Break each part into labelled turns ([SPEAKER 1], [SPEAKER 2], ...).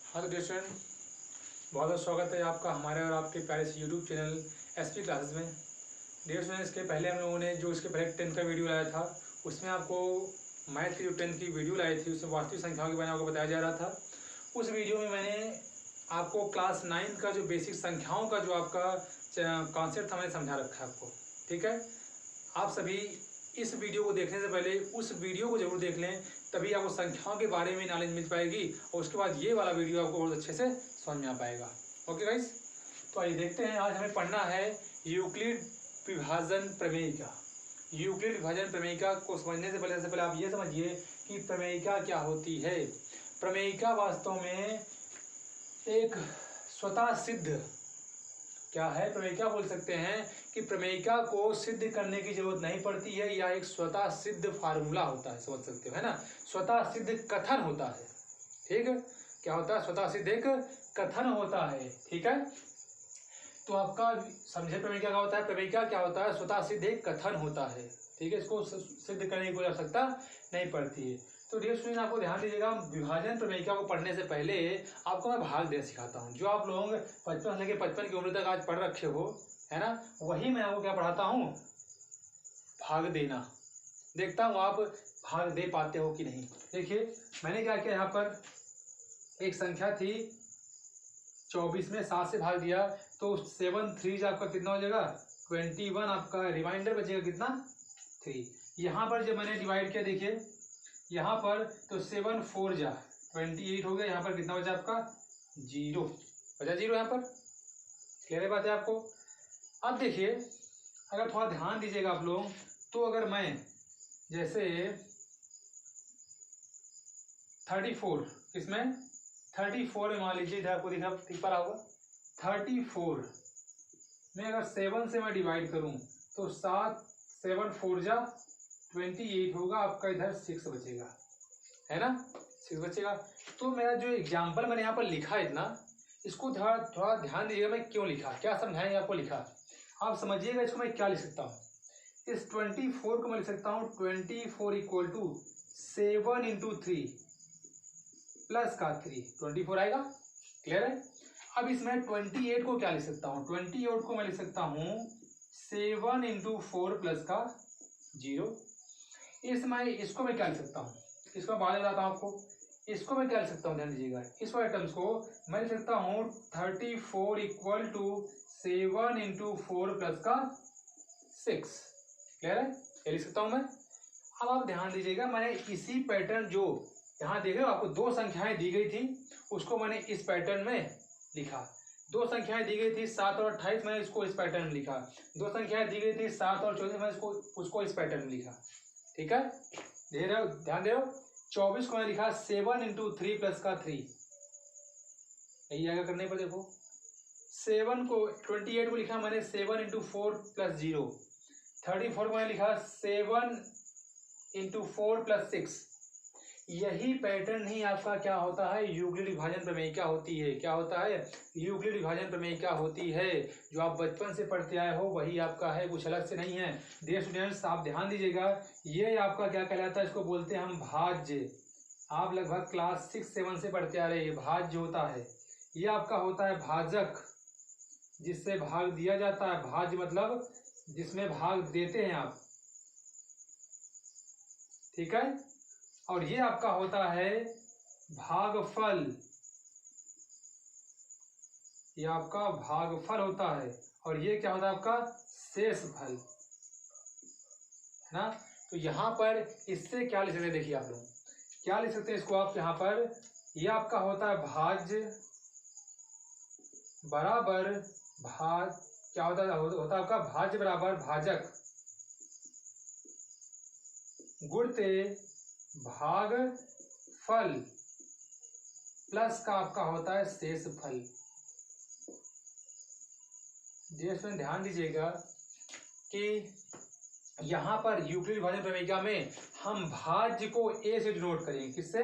[SPEAKER 1] Hello dear student, बहुत बहुत स्वागत है आपका हमारे और आपके प्यारे से यूट्यूब चैनल एसपी क्लासेस में। डियर स्टूडेंट, इसके पहले हम लोगों ने जो इसके पहले 10th का वीडियो लाया था उसमें आपको मैथ की जो 10th की वीडियो लाई थी उसमें वास्तविक संख्याओं के बारे में आपको बताया जा रहा था। उस वीडियो में मैंने आपको क्लास 9 का जो बेसिक संख्याओं का जो आपका कॉन्सेप्ट था मैंने समझा रखा है आपको। ठीक है, आप सभी इस वीडियो को देखने से पहले उस वीडियो को जरूर देख लें, तभी आपको संख्याओं के बारे में नॉलेज मिल पाएगी और उसके बाद ये वाला वीडियो आपको बहुत अच्छे से समझ में आ पाएगा। ओके गाइस, तो आइए देखते हैं। आज हमें पढ़ना है यूक्लिड विभाजन प्रमेयिका। यूक्लिड विभाजन प्रमेयिका को समझने से पहले आप ये समझिए कि प्रमेयिका क्या होती है। प्रमेयिका वास्तव में एक स्वतः सिद्ध क्या है, प्रमेयिका बोल सकते हैं कि प्रमेयिका को सिद्ध करने की जरूरत नहीं पड़ती है, या एक स्वतः सिद्ध फार्मूला होता है, समझ सकते हो, है ना। स्वतः सिद्ध कथन होता है। ठीक है, क्या होता है? स्वतः सिद्ध एक कथन होता है। ठीक है, तो आपका समझे प्रमेयिका क्या होता है। प्रमेयिका क्या होता है? स्वतः सिद्ध एक कथन होता है। ठीक है, इसको सिद्ध करने की कोई आवश्यकता नहीं पड़ती है। तो डियर स्टूडेंट, आपको ध्यान दीजिएगा, विभाजन प्रमेयिका को पढ़ने से पहले आपको मैं भाग देना सिखाता हूँ। जो आप लोग 55 से लेकर 55 की उम्र तक आज पढ़ रखे हो, है ना, वही मैं आपको क्या पढ़ाता हूँ, भाग देना। देखता हूँ आप भाग दे पाते हो कि नहीं। देखिए मैंने क्या किया, यहाँ पर एक संख्या थी 24 में 7 से भाग दिया तो 7 3 आपका कितना हो जाएगा 21। आपका रिमाइंडर बचेगा कितना 3। यहाँ पर जब मैंने डिवाइड किया, देखिए यहाँ पर तो 7 4 जा 28 हो गया। यहाँ पर कितना बचा आपका 0 बचा, 0 यहाँ पर। क्लियर बात है आपको। अब देखिए, अगर थोड़ा ध्यान दीजिएगा आप लोग, तो अगर मैं जैसे 34 किसमें 34 में मान लीजिए, इधर आपको दिख पा रहा होगा 34 में अगर 7 से मैं डिवाइड करूं तो 7 4 जा 28 होगा। आपका इधर 6 बचेगा, है ना, 6 बचेगा। तो मेरा जो एग्जाम्पल मैंने यहाँ पर लिखा है इतना, इसको थोड़ा ध्यान दीजिएगा। मैं क्यों लिखा, क्या समझाएंगे आपको लिखा, आप समझिएगा। इसको मैं क्या लिख सकता हूँ, इस 24 को मैं लिख सकता हूँ 24 इक्वल टू 7 इंटू 3 प्लस का 3, 24 आएगा। क्लियर है। अब इसमें 28 को क्या लिख सकता हूँ, 28 को मैं लिख सकता हूँ 7 इंटू 4 प्लस का 0। इसमें इसको मैं क्या लिख सकता हूँ, इसको बाद में बताता हूँ आपको। इसको मैं क्या लिख सकता हूँ, ध्यान दीजिएगा। इस वाले टर्म्स को मैं लिख सकता हूँ 34 इक्वल टू 7 इंटू 4 प्लस का 6। क्लियर है, ये लिख सकता हूँ मैं। अब आप ध्यान दीजिएगा, मैंने इसी पैटर्न जो यहाँ देख रहे हो, आपको दो संख्याएं दी गई थी, उसको मैंने इस पैटर्न में लिखा। दो संख्याएं दी गई थी 7 और 28, मैंने इसको इस पैटर्न में लिखा। दो संख्याएं दी गई थी 7 और 24, मैंने उसको इस पैटर्न में लिखा। ठीक है, दे रहे हो, ध्यान दे रहे हो। 24 को मैंने लिखा 7 इंटू 3 प्लस का 3, यही आगे करने पर देखो। 7 को 28 को लिखा मैंने 7 इंटू 4 प्लस 0। 34 को मैंने लिखा 7 इंटू 4 प्लस 6। यही पैटर्न ही आपका क्या होता है, यूक्लिड विभाजन प्रमेयिका होती है। क्या होता है, यूक्लिड विभाजन प्रमेयिका होती है। जो आप बचपन से पढ़ते आए हो वही आपका है, कुछ अलग से नहीं है। डियर स्टूडेंट्स, आप ध्यान दीजिएगा, ये आपका क्या कहलाता है, इसको बोलते हैं हम भाज्य। आप लगभग क्लास 6 7 से पढ़ते आ रहे हैं। भाज्य होता है, ये आपका होता है भाजक, जिससे भाग दिया जाता है। भाज्य मतलब जिसमें भाग देते हैं आप। ठीक है, और ये आपका होता है भागफल, ये आपका भागफल होता है। और ये क्या होता है आपका शेषफल, है ना। तो यहाँ पर इससे क्या लिख सकते हैं, देखिए आप लोग क्या लिख सकते हैं इसको आप यहाँ पर। ये आपका होता है भाज्य बराबर भाज, क्या होता है आपका भाज्य बराबर भाजक गुणते भागफल प्लस का आपका होता है शेषफल। ध्यान दीजिएगा कि यहाँ पर यूक्लिड विभाजन प्रमेयिका में हम भाज्य को ए से डिनोट करेंगे। किससे,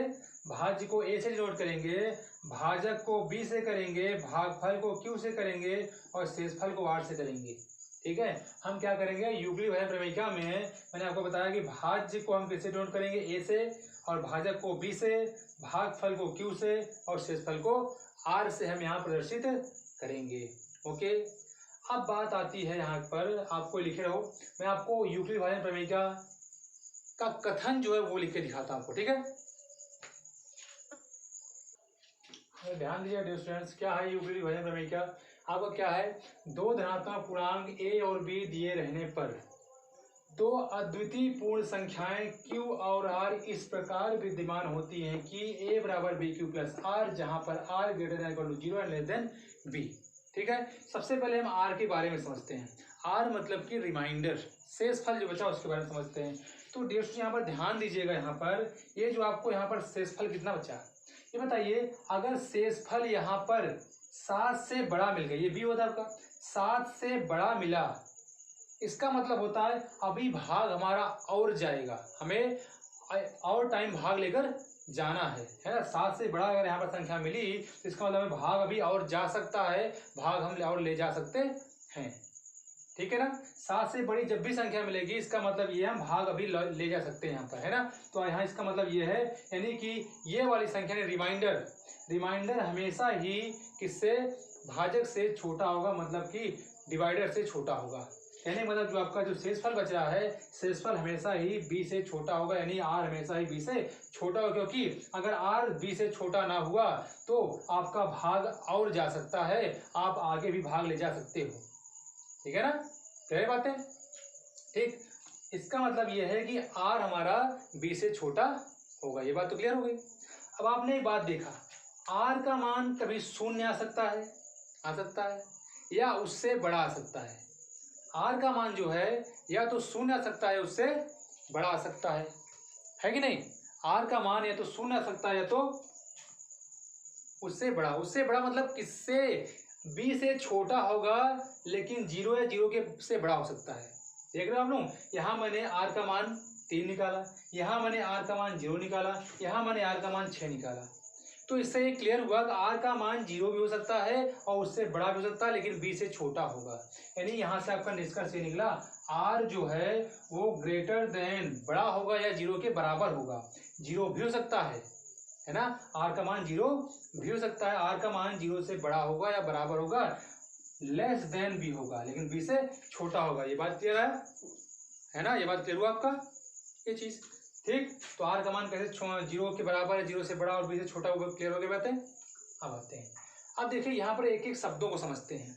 [SPEAKER 1] भाज्य को ए से डिनोट करेंगे, भाजक को बी से करेंगे, भागफल को क्यू से करेंगे और शेषफल को आर से करेंगे। ठीक है, हम क्या करेंगे, यूक्लिड विभाजन प्रमेयिका में मैंने आपको बताया कि भाज्य को हम किससे डिनोट करेंगे, ए से, और भाजक को बी से, भागफल को Q से और शेषफल को R से हम यहाँ प्रदर्शित करेंगे। ओके, अब बात आती है यहाँ पर, आपको लिखे रहो, मैं आपको यूक्लिड विभाजन प्रमेय का कथन जो है वो लिख के दिखाता हूँ आपको, ठीक है। ध्यान दीजिए डियर स्टूडेंट्स, क्या है यूक्लिड विभाजन प्रमेय का। आपका क्या है, दो धनात्मक पूर्णांक a और b दिए रहने पर दो अद्वितीय पूर्ण संख्याएं q और r इस प्रकार विद्यमान होती हैं कि a बराबर बी क्यू प्लस आर, जहां पर r greater than equal to 0 and less than b। ठीक है, सबसे पहले हम r के बारे में समझते हैं। r मतलब कि रिमाइंडर, शेषफल जो बचा उसके बारे में समझते हैं। तो डियर स्टूडेंट यहाँ पर ध्यान दीजिएगा, यहाँ पर ये जो आपको यहाँ पर शेषफल कितना बचा, ये बताइए। अगर शेषफल यहाँ पर 7 से बड़ा मिल गया, ये b होता है आपका, 7 से बड़ा मिला, इसका मतलब होता है अभी भाग हमारा और जाएगा, हमें और टाइम भाग लेकर जाना है ना। 7 से बड़ा अगर यहाँ पर संख्या मिली तो इसका मतलब भाग अभी और जा सकता है, भाग हम और ले जा सकते हैं, ठीक है ना। 7 से बड़ी जब भी संख्या मिलेगी इसका मतलब ये हम भाग अभी ले जा सकते हैं यहाँ पर, है ना। तो यहाँ इसका मतलब ये है, यानी कि ये वाली संख्या ने रिमाइंडर हमेशा ही किससे, भाजक से छोटा होगा, मतलब कि डिवाइडर से छोटा होगा। यानी मतलब जो आपका जो शेषफल बच रहा है, शेषफल हमेशा ही b से छोटा होगा, यानी r हमेशा ही b से छोटा होगा, क्योंकि अगर r b से छोटा ना हुआ तो आपका भाग और जा सकता है, आप आगे भी भाग ले जा सकते हो, ठीक है ना। क्लियर बात है, ठीक। इसका मतलब यह है कि r हमारा b से छोटा होगा, ये बात तो क्लियर हो गई। अब आपने एक बात देखा, r का मान कभी शून्य आ सकता है या उससे बड़ा आ सकता है। r का मान जो है या तो शून्य आ सकता है, उससे बड़ा आ सकता है कि नहीं। r का मान या तो शून्य आ सकता है या तो उससे बड़ा मतलब किससे, b से छोटा होगा लेकिन 0 या 0 के से बड़ा हो सकता है। देख रहे हो आप लोग, यहाँ मैंने r का मान 3 निकाला, यहाँ मैंने r का मान 0 निकाला, यहाँ मैंने r का मान 6 निकाला। तो इससे ये क्लियर हुआ कि r का मान 0 भी हो सकता है और उससे बड़ा भी हो सकता है, लेकिन b से छोटा होगा। यानी यहाँ से आपका निष्कर्ष ये निकला, r जो है वो ग्रेटर देन, बड़ा होगा या 0 के बराबर होगा। 0 भी हो सकता है ना, r का मान 0 भी हो सकता है, r का मान 0 से बड़ा होगा या बराबर होगा, लेस देन b होगा, लेकिन b से छोटा होगा। ये बात क्लियर है ना, ये बात क्लियर हुआ आपका, ये चीज, ठीक। तो r का मान कैसे 0 के बराबर है, 0 से बड़ा और b से छोटा होगा, क्लियर हो गई बातें। अब आते हैं, अब देखिए यहाँ पर एक एक शब्दों को समझते हैं।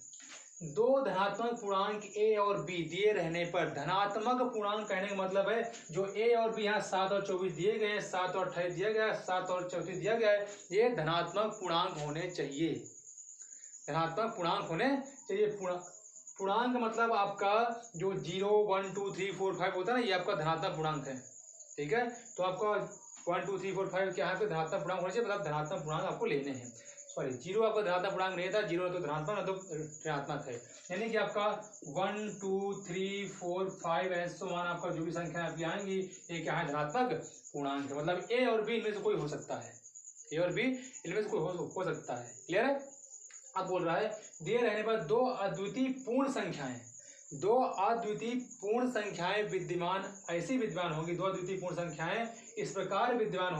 [SPEAKER 1] दो धनात्मक पूर्णांक a और b दिए रहने पर, धनात्मक पूर्णांक कहने का मतलब है जो a और b यहाँ 7 और 24 दिए गए हैं, 7 और 28 दिया गया है, 7 और 34 दिया गया है, ये धनात्मक पूर्णांक होने चाहिए, धनात्मक पूर्णांक होने चाहिए। पूर्णांक मतलब आपका जो 0 1 2 3 4 5 होता है ना, ये आपका धनात्मक पूर्णांक है, ठीक है। तो आपका 1 2 3 4 5 क्या है, धनात्मक पूर्णांक होना चाहिए, मतलब धनात्मक पूर्णांक आपको लेने हैं। सॉरी, 0 आपका धनात्मक पूर्णांक नहीं था, 0 तो धनात्मक, तो ऋणात्मक है। यानी कि आपका 1 2 3 4 5 ऐसे मान आपका जो भी संख्या आपकी आएंगी, ये क्या है, धनात्मक पूर्णांक है। मतलब a और b इनमें से कोई हो सकता है, a और b इनमें से कोई हो सकता है, क्लियर है। अब बोल रहा है, दिए रहने पर दो अद्वितीय पूर्ण संख्याएं विद्यमान, ऐसी विद्यमान होंगी, दो अद्वितीय पूर्ण संख्याएं इस प्रकार विद्यमान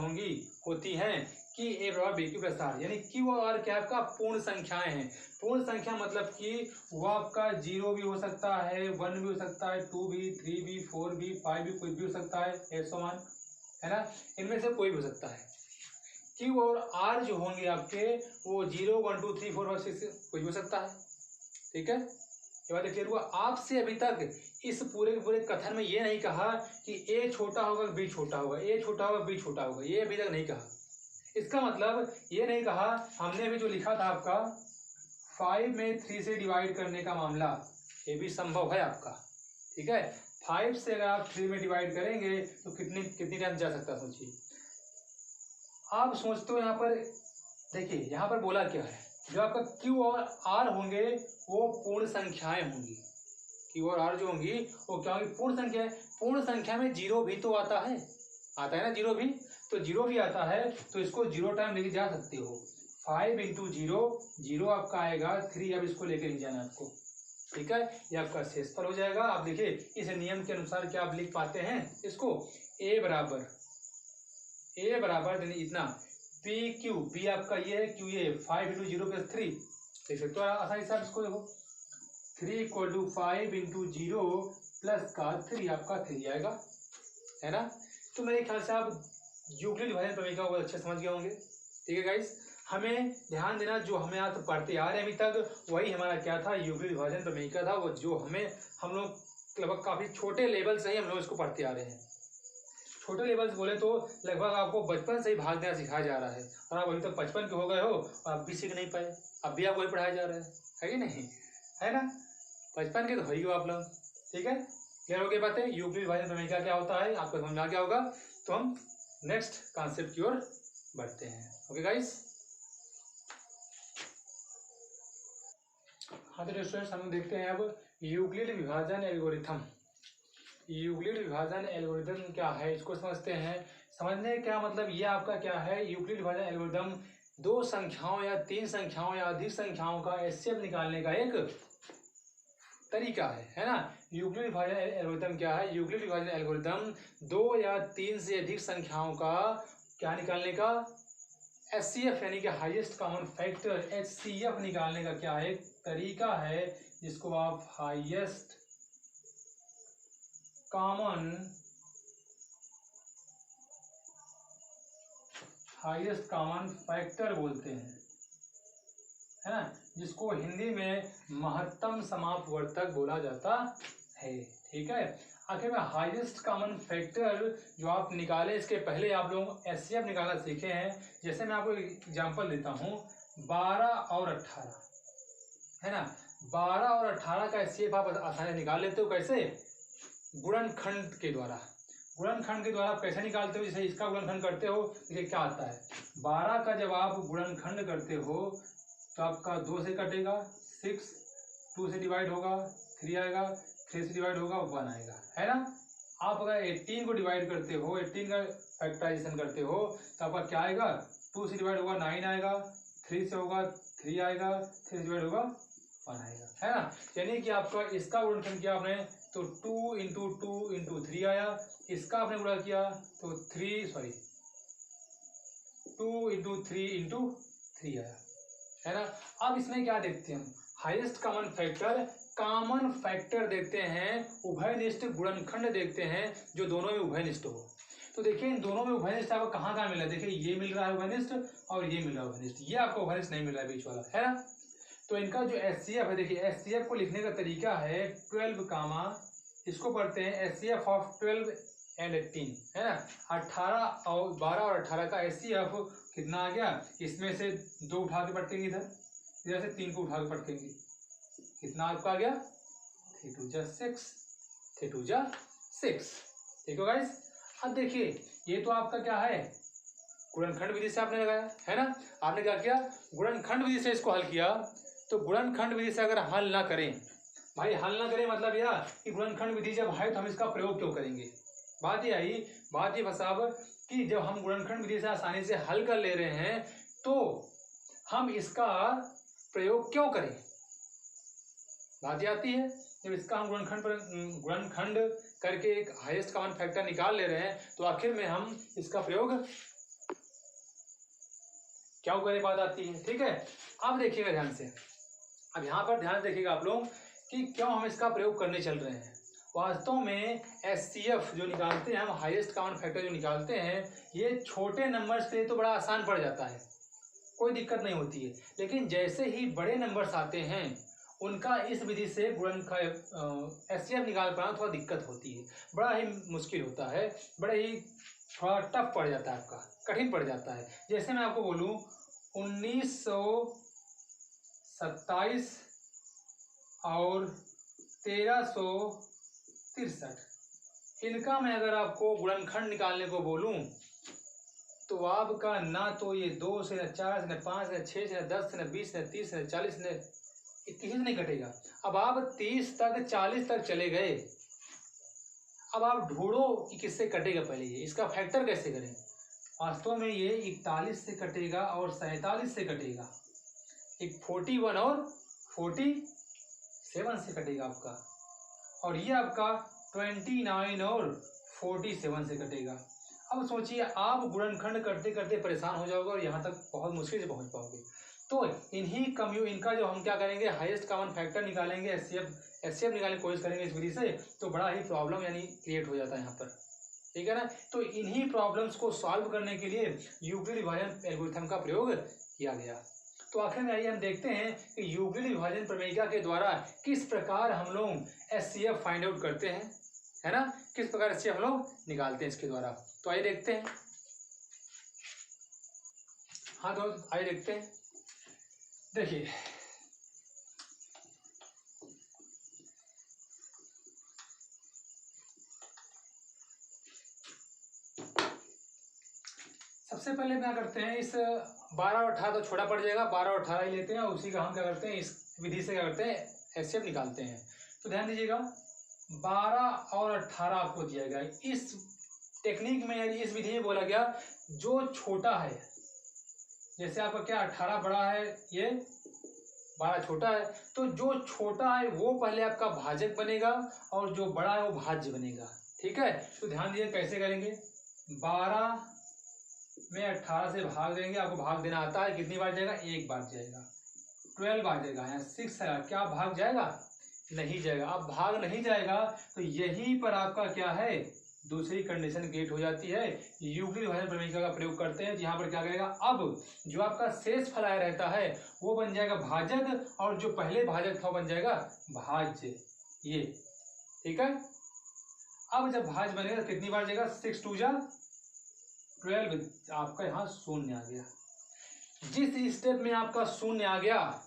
[SPEAKER 1] होती हैं कि a बराबर b क्यू प्लस आर, यानी q और r क्या आपका पूर्ण संख्याएं हैं। पूर्ण संख्या मतलब कि वो आपका 0 भी हो सकता है, 1 भी हो सकता है, 2 भी, 3 भी, 4 भी, 5 भी, कोई भी हो सकता है, ऐसा मान, है ना, इनमें से कोई भी हो सकता है। Q और R जो होंगे आपके वो 0 1 2 3 4 5 6 कोई हो सकता है, ठीक है। ये बात क्लियर हुआ। आपसे अभी तक इस पूरे के पूरे कथन में ये नहीं कहा कि A छोटा होगा B छोटा होगा, A छोटा होगा B छोटा होगा, ये अभी तक नहीं कहा। इसका मतलब ये नहीं कहा, हमने अभी जो लिखा था आपका 5 में 3 से डिवाइड करने का मामला, ये भी संभव है आपका, ठीक है। 5 से अगर आप 3 में डिवाइड करेंगे तो कितनी टाइम जा सकता है, सोचिए। आप सोचते हो यहाँ पर, देखिए यहाँ पर बोला क्या है, जो आपका Q और R होंगे वो पूर्ण संख्याएं होंगी, Q और R जो होंगी वो क्या होंगी, पूर्ण संख्या। पूर्ण संख्या में 0 भी तो आता है ना, 0 भी, तो 0 भी आता है, तो इसको 0 टाइम लेके जा सकते हो। 5 इंटू 0, 0 आपका आएगा 3, अब इसको लेके नहीं जाना आपको, ठीक है। ये आपका शेषफल हो जाएगा। आप देखिए इस नियम के अनुसार क्या आप लिख पाते हैं इसको, a बराबर इतना, b पी क्यू, पी आपका ये है, क्यू ये, 5 इंटू 0 प्लस 3 देख सकते हो आसानी से आप इसको देखो, 3 इक्वल टू 5 इंटू 0 प्लस का 3 आपका 3 आएगा, है ना। तो मेरे ख्याल से आप यूक्लिड विभाजन प्रमेय का बहुत अच्छे समझ गए होंगे। ठीक है गाइस, हमें ध्यान देना जो हमें आप पढ़ते आ रहे हैं अभी तक वही हमारा क्या था, यूक्लिड विभाजन प्रमेय का था, वो जो हम लोग लगभग काफ़ी छोटे लेवल से ही हम लोग इसको पढ़ते आ रहे हैं। छोटे लेवल से बोले तो लगभग आपको बचपन से ही भाग देना सिखाया जा रहा है, और आप अभी तक 55 के हो गए हो और आप भी सीख नहीं पाए, अब भी आपको वही पढ़ाया जा रहा है कि नहीं, है ना। 55 के तो हो ही हो आप लोग। ठीक है, क्लियर हो गई बातें, यूक्लिड विभाजन प्रमेय क्या होता है आपको समझ में आ गया होगा। तो हम नेक्स्ट कॉन्सेप्ट की ओर बढ़ते हैं। ओके गाइस, हाँ तो स्टूडेंट्स हम देखते हैं अब यूक्लिड विभाजन एल्गोरिथम। यूक्लिड विभाजन एल्गोरिथम क्या है इसको समझते हैं। समझने क्या मतलब ये आपका क्या है, यूक्लिड विभाजन एल्गोरिथम दो संख्याओं या तीन संख्याओं या अधिक संख्याओं का एचसीएफ निकालने का एक तरीका है ना। यूक्लिड विभाजन एल्गोरिथम क्या है, यूक्लिड विभाजन एल्गोरिथम दो या तीन से अधिक संख्याओं का क्या निकालने का, एचसीएफ यानी कि हाईएस्ट कॉमन फैक्टर एचसीएफ निकालने का क्या एक तरीका है, जिसको आप हाईएस्ट कॉमन फैक्टर बोलते हैं, है ना, जिसको हिंदी में महत्तम समापवर्तक बोला जाता है। ठीक है, आखिर में हाईएस्ट कॉमन फैक्टर जो आप निकाले, इसके पहले आप लोग एचसीएफ निकालना सीखे हैं। जैसे मैं आपको एग्जांपल देता हूँ, 12 और 18, है ना, 12 और 18 का एचसीएफ आप आसानी से निकाल लेते हो। कैसे, गुणनखंड के द्वारा। गुणनखंड के द्वारा आप कैसे निकालते हो, जैसे इसका गुणनखंड करते हो, देखिए क्या आता है, 12 का जब आप गुणनखंड करते हो तो आपका 2 से कटेगा 6, 2 से डिवाइड होगा 3 आएगा, 3 से डिवाइड होगा 1 आएगा, है ना। आप अगर 18 को डिवाइड करते हो, 18 का फैक्टराइजेशन करते हो तो आपका क्या आएगा, 2 से डिवाइड होगा 9 आएगा, 3 से होगा 3 आएगा, 3 से डिवाइड होगा 1 आएगा, है ना। यानी कि आपका इसका गुणनखंड किया आपने तो 2 इंटू 2 इंटू 3 आया, इसका आपने गुणा किया तो 2 इंटू 3 इंटू 3 आया, है ना। अब इसमें क्या देखते हैं हम, हाईएस्ट कॉमन फैक्टर देखते हैं, उभयनिष्ठ गुणनखंड देखते हैं जो दोनों में उभयनिष्ठ हो। तो देखिए इन दोनों में उभयनिष्ठ आपको कहाँ कहाँ मिल रहा है, देखिए ये मिल रहा है उभयनिष्ठ और ये मिल रहा है उभयनिष्ठ, ये आपको उभयनिष्ठ नहीं मिल रहा है बीच वाला, है ना। तो इनका जो एचसीएफ है, देखिए एचसीएफ को लिखने का तरीका है 12 कामा, इसको पढ़ते हैं एचसीएफ ऑफ 12 एंड 18, है ना। 18 और 12 और 18 का एचसीएफ कितना आ गया, इसमें से 2 उठा के पटकेंगे, इधर से 3 को उठा के पटकेंगे, कितना आपका आ गया 3 2 जा 6, 3 2 जा 6। ठीक है गाइस, अब देखिए ये तो आपका क्या है, गुणनखंड विधि से आपने लगाया, है ना। आपने क्या किया, गुणनखंड विधि से इसको हल किया। तो गुणनखंड विधि से अगर हल ना करें, भाई हल ना करें मतलब यह कि गुणनखंड विधि जब है तो हम इसका प्रयोग क्यों करेंगे। बात ये आई, बात ये फसाब कि जब हम गुणनखंड विधि से आसानी से हल कर ले रहे हैं तो हम इसका प्रयोग क्यों करें। बात ये आती है, जब इसका हम गुणनखंड करके एक हाईएस्ट कॉमन फैक्टर निकाल ले रहे हैं तो आखिर में हम इसका प्रयोग क्या करें, बात आती है। ठीक है, अब देखिएगा ध्यान से, अब यहाँ पर ध्यान देखिएगा आप लोग कि क्यों हम इसका प्रयोग करने चल रहे हैं। वास्तव में एचसीएफ जो निकालते हैं हम, हाईएस्ट कॉमन फैक्टर जो निकालते हैं, ये छोटे नंबर्स के लिए तो बड़ा आसान पड़ जाता है, कोई दिक्कत नहीं होती है। लेकिन जैसे ही बड़े नंबर्स आते हैं उनका इस विधि से एचसीएफ निकाल पाना थोड़ा दिक्कत होती है, बड़ा ही मुश्किल होता है, बड़ा ही थोड़ा टफ पड़ जाता है, आपका कठिन पड़ जाता है। जैसे मैं आपको बोलूँ 1927 और 1363, इनका मैं अगर आपको गुणनखंड निकालने को बोलूं तो आपका ना तो ये 2 से, न 4 से, न 5 से, न 6 से, न 10 से, न 20 से, न 30 से, न 40 से, 21 से नहीं कटेगा। अब आप 30 तक 40 तक चले गए, अब आप ढूंढो कि किससे कटेगा पहले, ये इसका फैक्टर कैसे करें। वास्तव में ये 41 से कटेगा और 47 से कटेगा, एक 41 और 47 से कटेगा आपका, और ये आपका 29 और 47 से कटेगा। अब सोचिए आप गुणनखंड करते करते परेशान हो जाओगे और यहाँ तक बहुत मुश्किल से पहुँच पाओगे। तो इनका जो हम क्या करेंगे, हाईएस्ट कॉमन फैक्टर निकालेंगे, एचसीएफ निकालने की कोशिश करेंगे इस विधि से, तो बड़ा ही प्रॉब्लम यानी क्रिएट हो जाता है यहाँ पर, ठीक है ना। तो इन्हीं प्रॉब्लम्स को सॉल्व करने के लिए यूक्लिड विभाजन एल्गोरिथम का प्रयोग किया गया। तो आखिर में आइए हम देखते हैं कि यूक्लिड विभाजन प्रमेयिका के द्वारा किस प्रकार हम लोग एचसीएफ फाइंड आउट करते हैं, है ना, किस प्रकार एचसीएफ हम लोग निकालते हैं इसके द्वारा। तो आइए देखते हैं। हाँ दोस्त आइए देखते हैं। देखिए सबसे पहले क्या करते हैं, इस 12 और 18 तो छोटा पड़ जाएगा, 12 और 18 ही लेते हैं और उसी का हम क्या करते हैं, इस विधि से क्या करते हैं, एचसीएफ निकालते हैं। तो ध्यान दीजिएगा 12 और 18 आपको दिया गया है। इस टेक्निक में यानी इस विधि में बोला गया जो छोटा है, जैसे आपका क्या 18 बड़ा है, ये 12 छोटा है, तो जो छोटा है वो पहले आपका भाजक बनेगा और जो बड़ा है वो भाज्य बनेगा, ठीक है। तो ध्यान दीजिए कैसे करेंगे, 12 में 18 से भाग देंगे, आपको भाग देना आता है, कितनी बार जाएगा, एक बार जाएगा, 12 बार जाएगा, यहाँ 6 है, क्या भाग जाएगा, नहीं जाएगा। अब भाग नहीं जाएगा तो यहीं पर आपका क्या है, दूसरी कंडीशन क्रिएट हो जाती है, यूक्लिड विभाजन प्रमेयिका का प्रयोग करते हैं, यहाँ पर क्या करेगा, अब जो आपका शेष फलाय रहता है वो बन जाएगा भाजक और जो पहले भाजक था वो बन जाएगा भाज्य, ये ठीक है। अब जब भाज्य बनेगा तो कितनी बार जाएगा, 6 2 जा 12, आपका यहाँ शून्य आ गया। जिस स्टेप में आपका शून्य आ गया,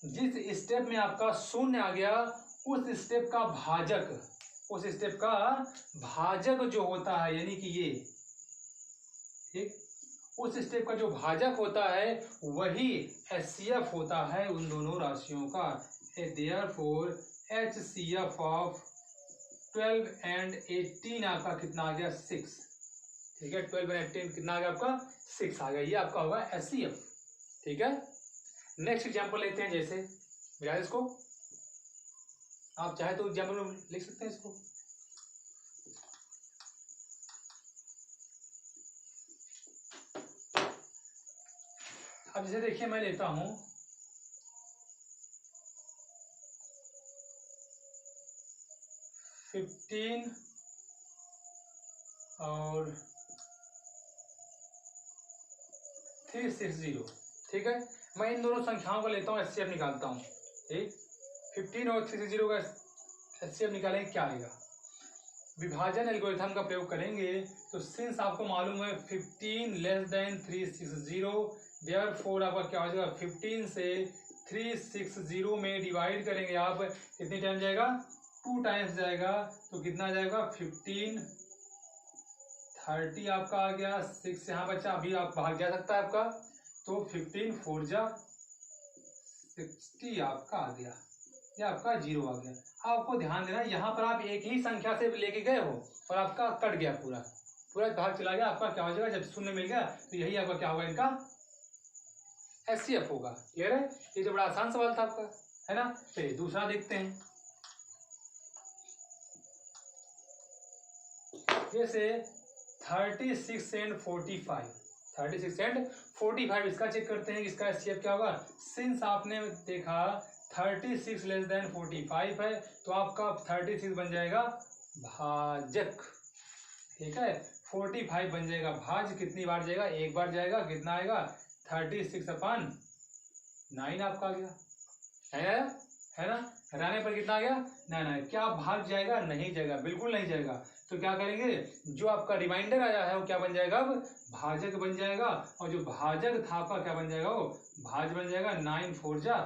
[SPEAKER 1] जिस स्टेप में आपका शून्य आ गया, उस स्टेप का भाजक, उस स्टेप का भाजक जो होता है यानी कि ये, ठीक, उस स्टेप का जो भाजक होता है वही एचसीएफ होता है उन दोनों राशियों का। देयरफॉर एचसीएफ ऑफ 12 एंड 18 आपका कितना आ गया, 6, ठीक है। 12 एंड 18 कितना आ गया आपका, 6 आ गया, ये आपका होगा एचसीएफ, ठीक है। नेक्स्ट एग्जांपल लेते हैं, जैसे मिला इसको, आप चाहे तो एग्जांपल लिख सकते हैं इसको। अब जैसे देखिए मैं लेता हूं 15 और 360, ठीक है। मैं इन दोनों संख्याओं को लेता हूँ, एचसीएफ निकालता हूँ, ठीक। 15 और 360 का एचसीएफ निकालेंगे, क्या आएगा, विभाजन एल्गोरिथम का प्रयोग करेंगे। तो सिंस आपको मालूम है 15 लेस देन 360, देयरफॉर आपका क्या हो जाएगा, 15 से 360 में डिवाइड करेंगे आप, कितनी टाइम जाएगा, 2 टाइम्स जाएगा, तो कितना जाएगा 15 30 आपका आ गया, 6 से यहाँ बच्चा अभी आप भाग जा सकता है आपका, तो 15 4 जा 60 आपका आ गया, ये आपका 0 आ गया। आपको ध्यान देना यहाँ पर आप एक ही संख्या से लेके गए हो और आपका कट गया, पूरा पूरा भाग चला गया, आपका क्या हो जाएगा, जब शून्य मिल गया तो यही आपका क्या होगा, इनका एचसीएफ होगा। क्लियर है, ये तो बड़ा आसान सवाल था आपका, है ना। चलिए दूसरा देखते हैं, जैसे 36 एंड 45, 36 एंड 45 इसका चेक करते हैं कि इसका एचसीएफ क्या होगा। सिंस आपने देखा 36 लेस देन 45 है, तो आपका 36 बन जाएगा भाजक, ठीक है। 45 बन जाएगा भाज्य, कितनी बार जाएगा, एक बार जाएगा, कितना आएगा 36/9 आपका आ गया, है ना। हटाने पर कितना आ गया, 9। क्या भाग जाएगा, नहीं जाएगा, बिल्कुल नहीं जाएगा। तो क्या करेंगे, जो आपका रिमाइंडर आया है वो क्या बन जाएगा, अब भाजक बन जाएगा, और जो भाजक था आपका क्या बन जाएगा, वो भाज बन जाएगा। 9 4 जा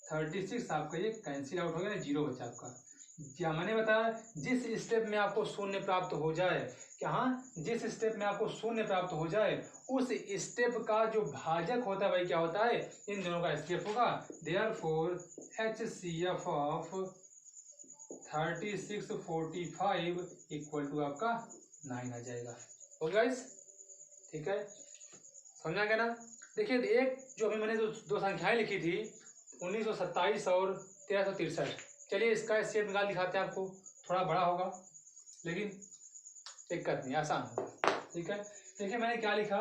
[SPEAKER 1] 36 आपका ये कैंसिल आउट हो गया, 0 बचा आपका। क्या मैंने बताया, जिस स्टेप में आपको शून्य प्राप्त हो जाए, क्या, हाँ, जिस स्टेप में आपको शून्य प्राप्त हो जाए उस स्टेप का जो भाजक होता है वही क्या होता है, इन दोनों का एचसीएफ होगा। Therefore HCF of 36 45 equal to आपका 9 आ जाएगा। हो गाइस, ठीक है, समझा गया ना। देखिए एक जो अभी मैंने दो संख्याएं लिखी थी 1927 और 1363, चलिए इसका एचसीएफ निकाल दिखाते हैं आपको, थोड़ा बड़ा होगा लेकिन दिक्कत नहीं, आसान है। ठीक है, देखिए मैंने क्या लिखा,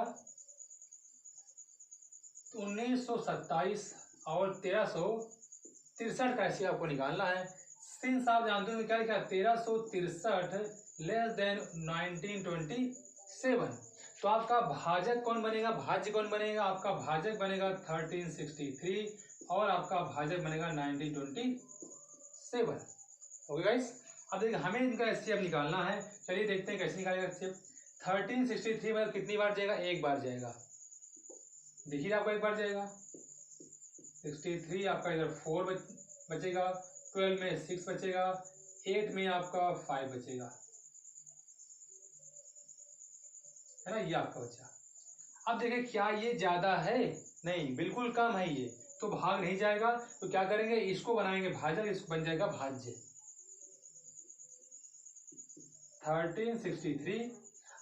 [SPEAKER 1] 1927 और 1363 का ऐसे आपको निकालना है। सिंस आप जानते हो क्या लिखा, 1363 लेस देन 1927, तो आपका भाजक कौन बनेगा, भाज्य कौन बनेगा, आपका भाजक बनेगा 1363 और आपका भाजक बनेगा 1927। ओके गाइस, अब देखिए हमें इनका एचसीएफ निकालना है। चलिए देखते हैं कैसे निकालेगा एचसीएफ। 1363 मतलब कितनी बार जाएगा, एक बार जाएगा, देखिए आपको एक बार जाएगा। 63 आपका इधर 4 बचेगा, 12 में 6 बचेगा, 8 में आपका 5 बचेगा, है ना, ये आपका बचा। अब देखिए क्या ये ज्यादा है, नहीं बिल्कुल कम है ये, तो भाग नहीं जाएगा, तो क्या करेंगे, इसको बनाएंगे भाजक, इसको बन जाएगा भाज्य 1363।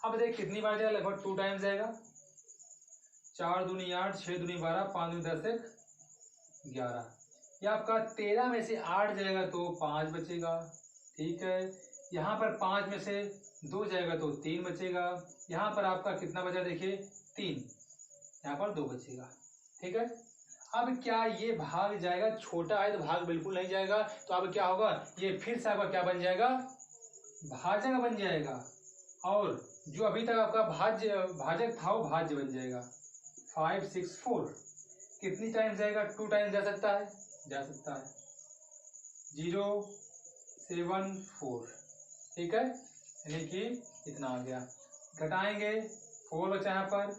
[SPEAKER 1] अब देखिए कितनी बार जाएगा, लगभग 2 टाइम्स जाएगा, 4 दूनी 8, 6 दूनी 12, 5 दूनी 10, 1 11, ये आपका 13 में से 8 जाएगा तो 5 बचेगा। ठीक है, यहाँ पर 5 में से 2 जाएगा तो 3 बचेगा, यहाँ पर आपका कितना बचा देखिए 3, यहाँ पर 2 बचेगा। ठीक है, अब क्या ये भाग जाएगा, छोटा है तो भाग बिल्कुल नहीं जाएगा, तो अब क्या होगा, ये फिर से आपका क्या बन जाएगा, भाजक बन जाएगा, और जो अभी तक आपका भाजक था वो भाज्य बन जाएगा। 5 6 4 कितनी टाइम जाएगा, 2 टाइम जा सकता है, 0 7 4। ठीक है, यानी कि इतना आ गया, घटाएंगे 4 बचा यहाँ पर,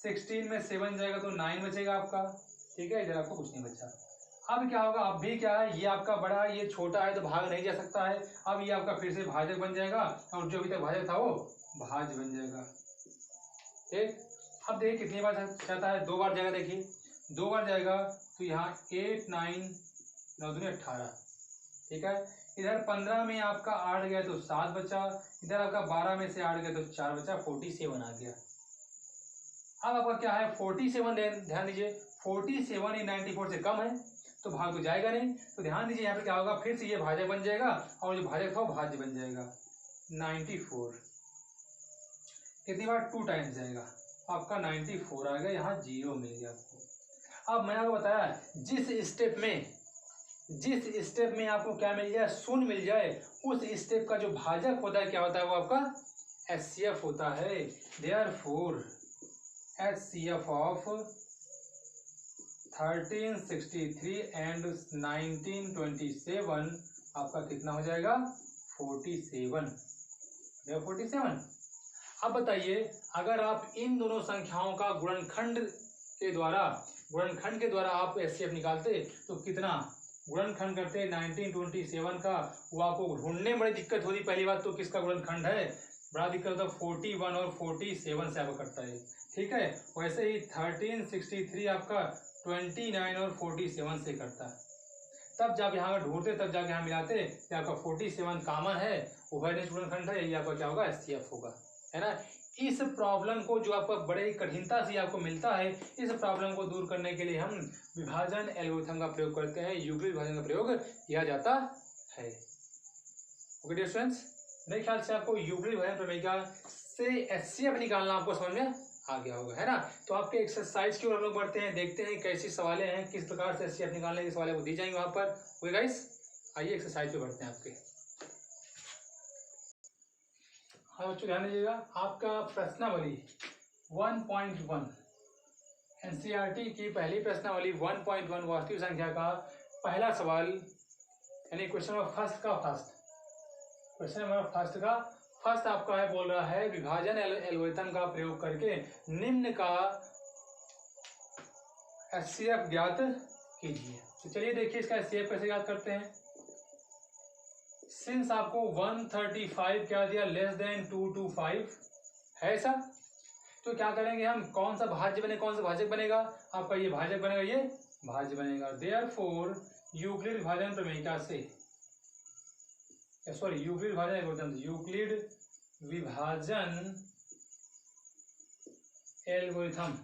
[SPEAKER 1] 16 में 7 जाएगा तो 9 बचेगा आपका। ठीक है, इधर आपको कुछ नहीं बचा। अब क्या होगा, अब भी क्या है, ये आपका बड़ा है, ये छोटा है तो भाग नहीं जा सकता है, अब ये आपका फिर से भाजक बन जाएगा, और जो अभी तक भाजक था वो भाज्य बन जाएगा। ठीक, अब देखिए कितनी बार जाता है, 2 बार जाएगा, देखिए 2 बार जाएगा, तो यहाँ 8 9 9 दूनी 18। ठीक है, इधर 15 में आपका 8 गया तो 7 बचा, इधर आपका 12 में से 8 गया तो 4 बचा, 47 आ गया। अब आपका क्या है 47, ध्यान दीजिए 47 ही 94 से कम है, तो भाग तो जाएगा नहीं, तो ध्यान दीजिए यहाँ पे क्या होगा, फिर से ये भाजक बन जाएगा, और जो भाजक था वो भाज्य बन जाएगा। 94 कितनी बार, 2 टाइम्स जाएगा, आपका 94 आ गया, यहाँ 0 मिल गया आपको। अब मैंने आपको बताया जिस स्टेप में आपको क्या मिल जाए, शून्य मिल जाए, उस स्टेप का जो भाजक होता है क्या होता है, वो आपका एचसीएफ होता है। देयरफॉर HCF of 1363 एंड 1927 आपका कितना हो जाएगा, 47। 47। अब बताइए, अगर आप इन दोनों संख्याओं का गुणनखंड के द्वारा आप HCF निकालते तो कितना, गुणनखंड करते 1927 का, वो आपको ढूंढने में बड़ी दिक्कत होती, पहली बात तो किसका गुणनखंड है, बड़ा दिक्कत होता, 41 और 47 से आपको करता है। ठीक है, वैसे ही 1363 आपका 29 और 47 से करता है, तब जब यहाँ ढूंढते तब जाके यहाँ मिलाते, कि आपका 47 कॉमन है, उभयनिष्ठ गुणनखंड है, यही आपका क्या होगा, HCF होगा, है ना। इस प्रॉब्लम को जो आपका बड़े ही कठिनता से आपको मिलता है, इस प्रॉब्लम को दूर करने के लिए हम विभाजन एल्गोरिथम का प्रयोग करते हैं, यूक्लिड विभाजन का प्रयोग किया जाता है। ओके डियर स्टूडेंट्स, मेरे ख्याल से आपको यूक्लिड विभाजन प्रमेय से HCF निकालना आपको समझ में आ गया होगा, है ना। तो आपके एक्सरसाइज की ओर हम लोग बढ़ते हैं, देखते हैं कैसी सवालें हैं, किस प्रकार से HCF निकालने के सवालें को दी जाएंगे वहां पर। ओके गाइस, आइए एक्सरसाइज पे बढ़ते हैं आपके। हाँ बच्चों ध्यान दीजिएगा, आपका प्रश्नावली 1.1 एनसीईआरटी की पहली प्रश्नावली 1.1 वास्तविक संख्या का पहला सवाल, यानी क्वेश्चन नंबर फर्स्ट का फर्स्ट आपका है, बोल रहा है विभाजन एल्गोरिथम का प्रयोग करके निम्न का HCF ज्ञात कीजिए। तो चलिए देखिए इसका HCF कैसे ज्ञात करते हैं। सिंस आपको 135 क्या दिया, लेस देन 225 है ऐसा, तो क्या करेंगे हम, कौन सा भाज्य बने, कौन सा भाजक बनेगा, आपका ये भाजक बनेगा, ये भाज्य बनेगा। देयरफॉर यूक्लिड विभाजन प्रमेयिका से, सॉरी यूक्लिड विभाजन एल्गोरिथम, यूक्लिड विभाजन एल्गोरिथम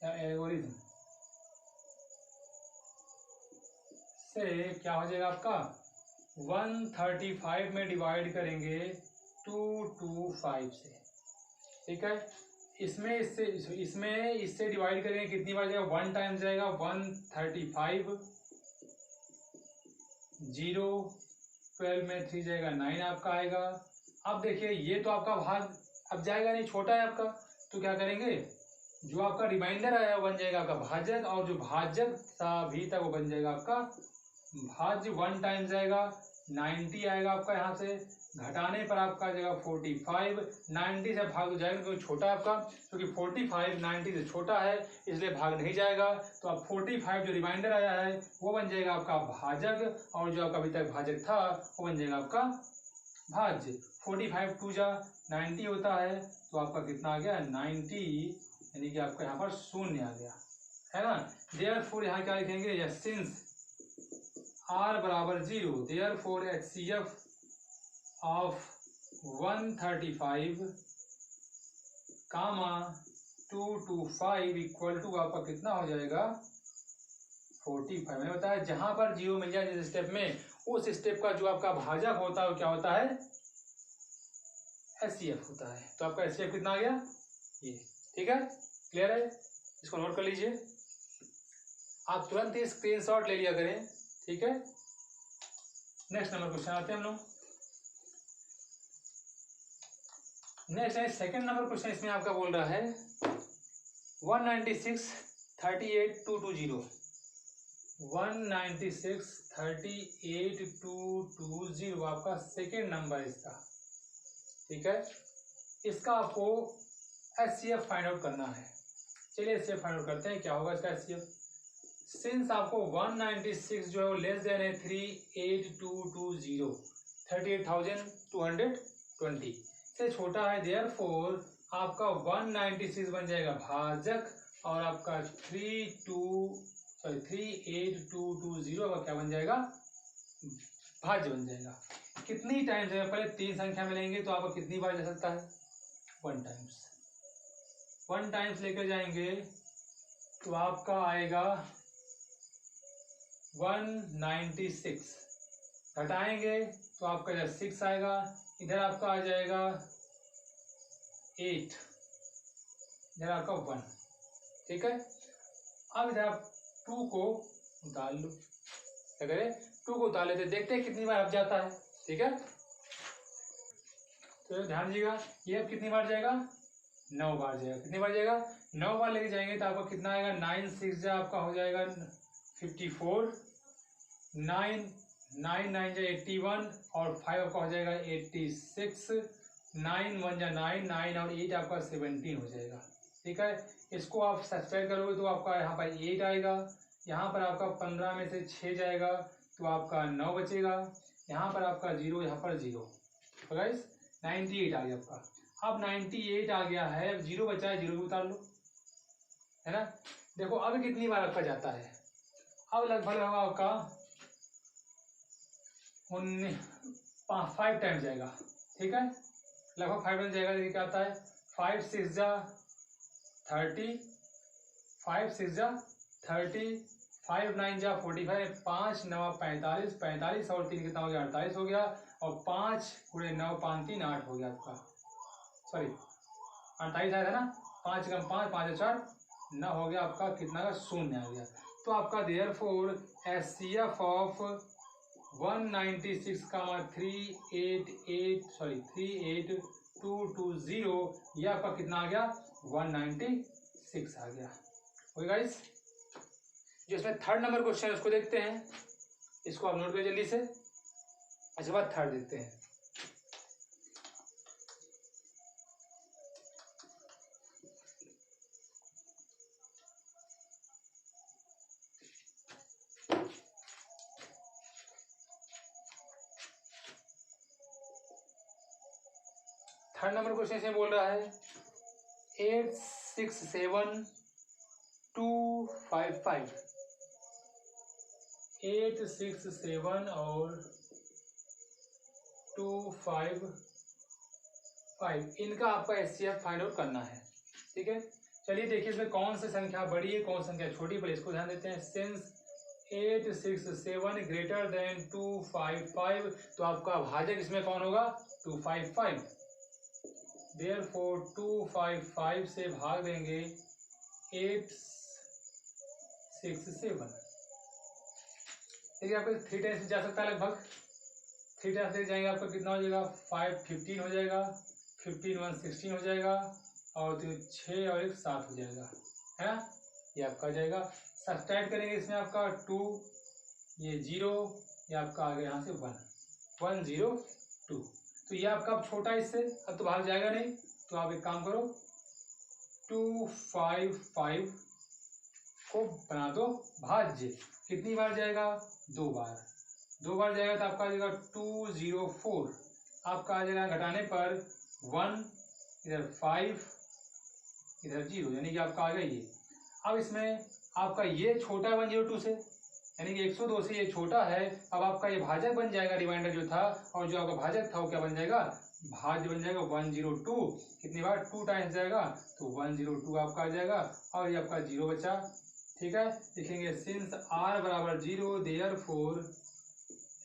[SPEAKER 1] या एल्गोरिथम से क्या हो जाएगा आपका 135 में डिवाइड करेंगे 225 से, ठीक है। इसमें इससे डिवाइड करेंगे कितनी बार जाएगा, 1 टाइम जाएगा 135, 0 12 में 3 जाएगा 9 आपका आएगा। अब देखिए ये तो आपका भाग अब जाएगा नहीं, छोटा है आपका, तो क्या करेंगे, जो आपका रिमाइंडर आया वो बन जाएगा आपका भाजक, और जो भाजक था अभी तक वो बन जाएगा आपका भाज्य। 1 टाइम जाएगा 90 आएगा आपका, यहाँ से घटाने पर आपका आ जाएगा 45, 90 से भाग जाएगा क्योंकि छोटा है आपका, क्योंकि 45 90 से छोटा है इसलिए भाग नहीं जाएगा। तो अब 45 जो रिमाइंडर आया है वो बन जाएगा आपका भाजक, और जो आपका अभी तक भाजक था वो बन जाएगा आपका भाज्य। 45 2 जा 90 होता है, तो आपका कितना आ गया 90, यानी कि आपका यहाँ पर शून्य आ गया, है ना। देयरफॉर यहाँ क्या लिखेंगे, सिंस r बराबर 0, therefore HCF of 135 comma 225 equal to आपका कितना हो जाएगा 45। मैंने बताया जहां पर 0 मिल जाए जिस स्टेप में, उस स्टेप का जो आपका भाजक होता है वो क्या होता है, HCF होता है। तो आपका HCF कितना आ गया ये, ठीक है, क्लियर है। इसको नोट कर लीजिए, आप तुरंत ही स्क्रीनशॉट ले लिया करें, ठीक है। नेक्स्ट नंबर क्वेश्चन आते हैं हम लोग। नेक्स्ट है सेकंड नंबर क्वेश्चन, इसमें आपका बोल रहा है 196 38 220, 196 38 220 आपका सेकेंड नंबर इसका, ठीक है। इसका आपको HCF फाइंड आउट करना है। चलिए HCF फाइंड आउट करते हैं, क्या होगा इसका HCF। सिंस आपको 196 जो है वो लेस देन है 38220, 38,220 से छोटा है, देयरफॉर आपका 196 बन जाएगा भाजक, और आपका 38220 का क्या बन जाएगा, भाज्य बन जाएगा। कितनी टाइम्स है, पहले 3 संख्या में लेंगे तो आपका कितनी बार जा सकता है, 1 टाइम्स। 1 टाइम्स लेकर जाएंगे तो आपका आएगा 196, घटाएंगे तो आपका इधर 6 आएगा, इधर आपका आ जाएगा 8, इधर आपका 1, ठीक है। अब इधर आप 2 को डाल लो, क्या करें 2 को डाल लेते, देखते हैं कितनी बार अब जाता है, ठीक है। तो ध्यान दीजिएगा, ये अब कितनी बार जाएगा, 9 बार जाएगा। कितनी बार जाएगा, 9 बार लेके जाएंगे तो आपका कितना आएगा, 9 6 आपका हो जाएगा 54, 9 9 9 जा 81, और 5 आपका हो जाएगा 86, 9 1 जा 9 9 और 8 आपका 17 हो जाएगा, ठीक है। इसको आप सब्सट्रैक्ट करोगे तो आपका यहाँ पर 8 आएगा, यहाँ पर आपका 15 में से 6 जाएगा तो आपका 9 बचेगा, यहाँ पर आपका 0, यहाँ पर 0, तो गाइस 98 आ गया आपका। अब 98 आ गया है, अब 0 बचा है, 0 भी उतार लो, है ना। देखो अब कितनी बार आपका जाता है, अब लगभग होगा आपका 5 टाइम जाएगा, ठीक है, लगभग 5 टाइम जाएगा। देखिए क्या आता है, 5 6 जा 30, 5 6 जा 30, 5 9 जा 45, 5 9 45, 45 और 3 कितना हो गया 48 हो गया, और 5 गुणे 9 5 3 8 हो गया आपका, सॉरी 48 आया था ना, 5 कम 5 5 4 9 हो गया आपका, कितना का शून्य आ गया। तो आपका देयरफॉर HCF ऑफ 196 का 38220 ये आपका कितना आ गया 196 आ गया। ओके गाइस, जो इसमें थर्ड नंबर क्वेश्चन है उसको देखते हैं, इसको आप नोट करिए जल्दी से, इसके बाद थर्ड देखते हैं। थर्ड नंबर क्वेश्चन से बोल रहा है 867255, 867 और 255 इनका आपका HCF फाइंड आउट करना है, ठीक है। चलिए देखिए इसमें कौन सी संख्या बड़ी है कौन सी संख्या छोटी, पहले इसको ध्यान देते हैं। सिंस 867 ग्रेटर देन 255, तो आपका भाजक इसमें कौन होगा? 255। देयरफॉर 255 से भाग देंगे 867। देखिए आपको 3 टाइम्स जा सकता है लगभग, 3 टाइम्स से जाएंगे आपका कितना हो जाएगा? 5 15 हो जाएगा, 15 1 16 हो जाएगा, और तो 6 और 1 7 हो जाएगा, है ना? ये आपका आ जाएगा। सब्सट्रैक्ट करेंगे इसमें आपका 2, ये 0, ये आपका आ गया यहाँ से 1 102। तो ये आपका अब छोटा इससे, अब तो भाग जाएगा नहीं, तो आप एक काम करो 255 को बना दो भाज्य। कितनी बार जाएगा? 2 बार। 2 बार जाएगा तो आपका आ जाएगा 204। आपका आ जाएगा घटाने पर 1, इधर 5, इधर 0, यानी कि आपका आ गया ये। अब इसमें आपका ये छोटा 102 से, यानी कि 102 से ये छोटा है। अब आपका ये भाजक बन जाएगा, रिमाइंडर जो था, और जो आपका भाजक था वो क्या बन जाएगा? भाज्य बन जाएगा 102। कितनी बार? 2 टाइम्स जाएगा तो 102 आपका आ जाएगा, और ये आपका 0 बचा। ठीक है, लिखेंगे सिंस r बराबर 0 therefore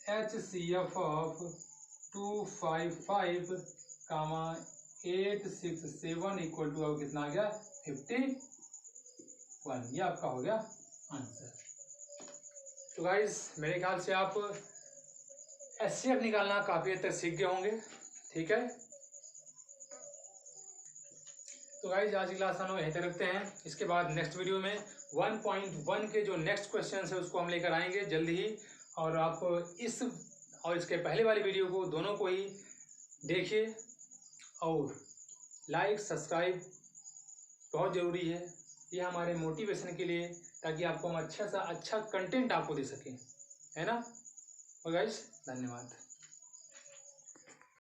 [SPEAKER 1] HCF of 255 comma 867 equal to अब कितना आ गया? 51। ये आपका हो गया आंसर। तो गाइस मेरे ख्याल से आप HCF निकालना काफी हद तक सीख गए होंगे। ठीक है, तो गाइस आज की क्लास हम यहीं तक रखते हैं। इसके बाद नेक्स्ट वीडियो में 1.1 के जो नेक्स्ट क्वेश्चन है उसको हम लेकर आएंगे जल्दी ही। और आप इस और इसके पहले वाली वीडियो को दोनों को ही देखिए, और लाइक सब्सक्राइब बहुत ज़रूरी है, ये हमारे मोटिवेशन के लिए, ताकि आपको हम अच्छा सा अच्छा कंटेंट आपको दे सकें, है ना? और गाइस धन्यवाद।